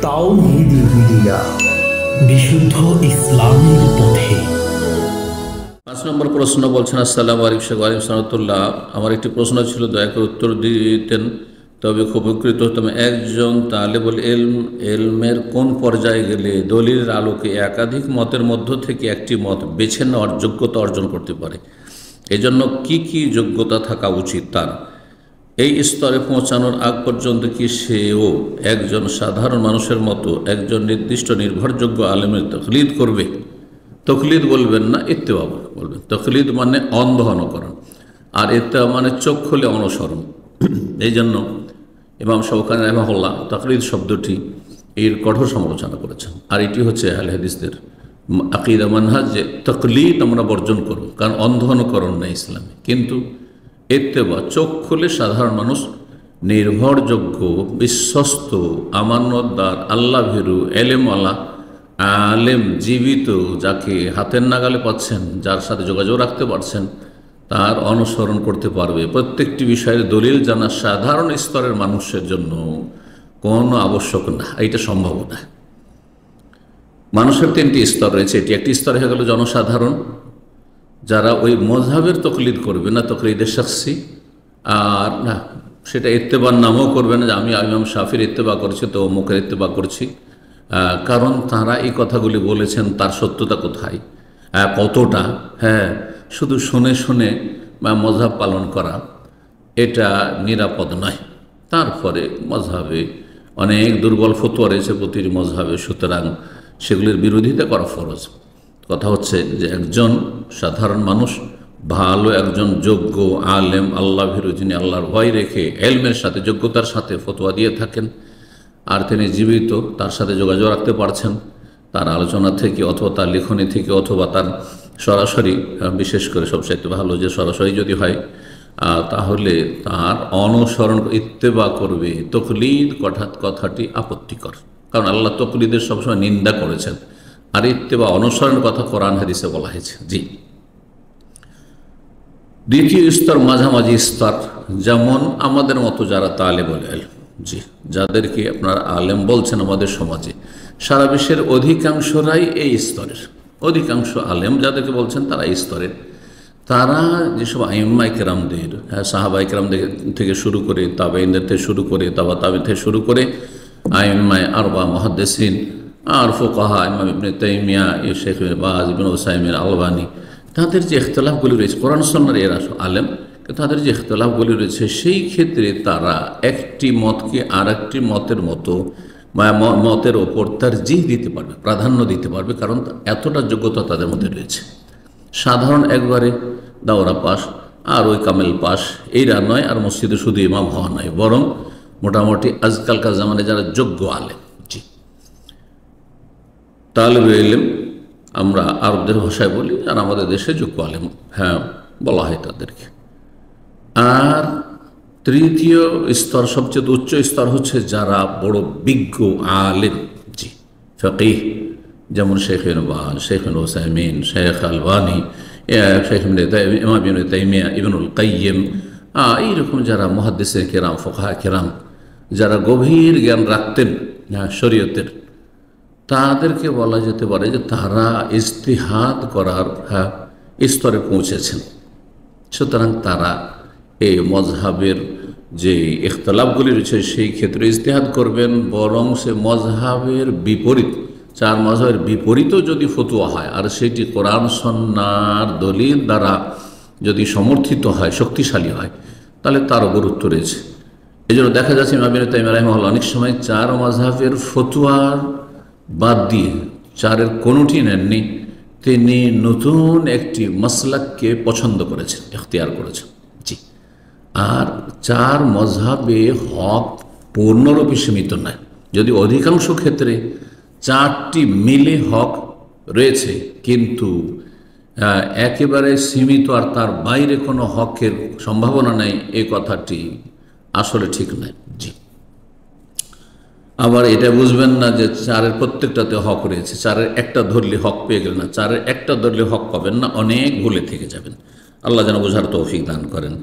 তাওহীদ media, বিশুদ্ধ ইসলামের পথে। 5 নম্বর প্রশ্ন বলছেন, আসসালামু আলাইকুম শেখ ওয়ালাইকুম সালাতুল্লাহ। আমার একটি প্রশ্ন ছিল, দয়া করে উত্তর দিতেন তবে খুব উপকৃত হতাম। একজন তালেবুল এলমের কোন পর্যায়ে গেলে দলিলের আলোকে একাধিক মতের মধ্য থেকে একটি মত বেছে নেওয়ার যোগ্যতা অর্জন করতে পারে? এজন্য কি কি যোগ্যতা থাকা উচিত তার? এই স্তরে পৌঁছানোর আগ পর্যন্ত কি সেও একজন সাধারণ মানুষের মতো একজন নির্দিষ্ট নির্ভরযোগ্য আলেমের তকলিদ করবে? তকলিদ বলবেন না, ইত্তেবা বলবেন। তকলিদ মানে অন্ধ অনুকরণ, আর ইত্তেবা মানে চোখ খুলে অনুসরণ। এই জন্য ইমাম শাওকানি রাহিমাহুল্লাহ তকলিদ শব্দটি এর কঠোর সমালোচনা করেছেন। আর এটি হচ্ছে আহলে হাদিসদের আকীদা মানহাজ, যে তকলিদ আমরা বর্জন করব, কারণ অন্ধ অনুকরণ নেই ইসলামে। কিন্তু ইত্তেবা, চোখ খুলে সাধারণ মানুষ নির্ভরযোগ্য, বিশ্বস্ত, আমানতদার, আল্লাহ ভীরু, এলেমওয়ালা আলেম, জীবিত, যাকে হাতের নাগালে পাচ্ছেন, যার সাথে যোগাযোগ রাখতে পারছেন, তার অনুসরণ করতে পারবে। প্রত্যেকটি বিষয়ের দলিল জানা সাধারণ স্তরের মানুষের জন্য কোনো আবশ্যক না, এইটা সম্ভব না। মানুষের 3টি স্তর রয়েছে। এটি একটি স্তর হয়ে গেল জনসাধারণ, যারা ওই মযহাবের তকলিদ করবে না, তকলিদের শাখসি, আর না সেটা ইত্তেবার নামও করবে না যে আমি ইমাম শাফির ইত্তেবা করছি তো অমুকের ইত্তেবা করছি, কারণ তারা এই কথাগুলি বলেছেন, তার সত্যতা কোথায়, কতটা, শুধু শুনে শুনে মযহাব পালন করা এটা নিরাপদ নয়। তারপরে মযহাবে অনেক দুর্বল ফতোয়া রয়েছে প্রতিটি মযহাবে, সুতরাং সেগুলির বিরোধিতা করা ফরজ। কথা হচ্ছে যে একজন সাধারণ মানুষ, ভালো একজন যোগ্য আলেম, আল্লাহ ভীরু, যিনি আল্লাহর ভয় রেখে এলমের সাথে যোগ্যতার সাথে ফতোয়া দিয়ে থাকেন, আর তিনি জীবিত, তার সাথে যোগাযোগ রাখতে পারছেন, তার আলোচনা থেকে অথবা তার লেখনী থেকে অথবা তার সরাসরি, বিশেষ করে সবচাইতে ভালো যে সরাসরি যদি হয়, তাহলে তার অনুসরণ ইত্তেবা করবে। তকলিদ কথাটি আপত্তিকর, কারণ আল্লাহ তকলিদের সবসময় নিন্দা করেছেন, আর ইত্তেবা অনুসরণ কথা কোরআন হাদিসে বলা হয়েছে। জি। দ্বিতীয় স্তর মাঝামাঝি স্তর, যেমন আমাদের মতো যারা তালেবুল ইলম, জি, যাদেরকে আপনারা আলেম বলছেন আমাদের সমাজে, সারা বিশ্বের অধিকাংশরাই এই স্তরের, অধিকাংশ আলেম যাদেরকে বলছেন তারা এই স্তরের। তারা যেসব আইম্মায়ে কেরামদের, সাহাবায়ে কেরামদের থেকে শুরু করে, তাবেঈনদের থেকে শুরু করে, তাবেঈন থেকে শুরু করে আইম্মায়ে আরবা, মুহাদ্দিসিন আর ফুকাহা, ইমাম ইবনে তাইমিয়া, শেখ বাজ, ইবনে উসাইমিন, আলবানী, তাদের যে ইখতিলাফগুলি রয়েছে, কোরআন সুন্নাহর এরা আলেম, তাদের যে ইখতিলাফগুলি রয়েছে, সেই ক্ষেত্রে তারা একটি মতকে আর একটি মতের মতো মতের ওপর তারজিহ দিতে পারবে, প্রাধান্য দিতে পারবে, কারণ এতটা যোগ্যতা তাদের মধ্যে রয়েছে। সাধারণ একবারে দাওরা পাস আর ওই কামেল পাস এইরা নয়, আর মসজিদে শুধু ইমাম হওয়া নয়, বরং মোটামুটি আজকালকার জামানে যারা যোগ্য আলেম, জি, তালেবুল ইলম আমরা আরবদের ভাষায় বলি, আর আমাদের দেশে যোগ্য আলেম বলা হয় তাদেরকে। আর তৃতীয় স্তর, সবচেয়ে উচ্চ স্তর হচ্ছে যারা বড় বিজ্ঞ আলেম, জি, ফকিহ, যেমন শেখ বাজ, শেখ উসাইমিন, শেখ আলবানী, শেখ ইমাম ইবনে তাইমিয়া, ইবনুল কাইয়িম, এইরকম যারা মুহাদ্দিসে কেরাম, ফুকাহা কেরাম, যারা গভীর জ্ঞান রাখতেন শরীয়তের, তাদেরকে বলা যেতে পারে যে তারা ইজতিহাদ করার স্তরে পৌঁছেছেন। সুতরাং তারা এই মযহাবের যে ইখতিলাফগুলি রয়েছে সেই ক্ষেত্রে ইজতিহাদ করবেন, বরং সে মযহাবের বিপরীত, 4 মযহাবের বিপরীতও যদি ফতোয়া হয়, আর সেটি কোরআন সুন্নাহর দলিল দ্বারা যদি সমর্থিত হয়, শক্তিশালী হয়, তাহলে তারও গুরুত্ব রয়েছে। এই জন্য দেখা যাচ্ছে ইমাম ইবনে তাইমিয়া রাহিমাহুল্লাহ অনেক সময় 4 মযহাবের ফতোয়ার বাদ দিয়ে 4-এর কোনোটি নেননি, তিনি নতুন একটি মাসলাককে পছন্দ করেছেন, ইখতিয়ার করেছেন, জি। আর 4 মযহাবে হক পূর্ণরূপে সীমিত নয়, যদি অধিকাংশ ক্ষেত্রে 4টি মিলে হক রয়েছে, কিন্তু একেবারে সীমিত আর তার বাইরে কোনো হকের সম্ভাবনা নেই, এই কথাটি আসলে ঠিক নয়, জি। আবার এটা বুঝবেন না যে 4-এর প্রত্যেকটাতে হক রয়েছে, 4-এর একটা ধরলে হক পেয়ে গেলেন না, 4-এর একটা ধরলে হক পাবেন না, অনেক ভুলে থেকে যাবেন। আল্লাহ যেন বোঝার তৌফিক দান করেন।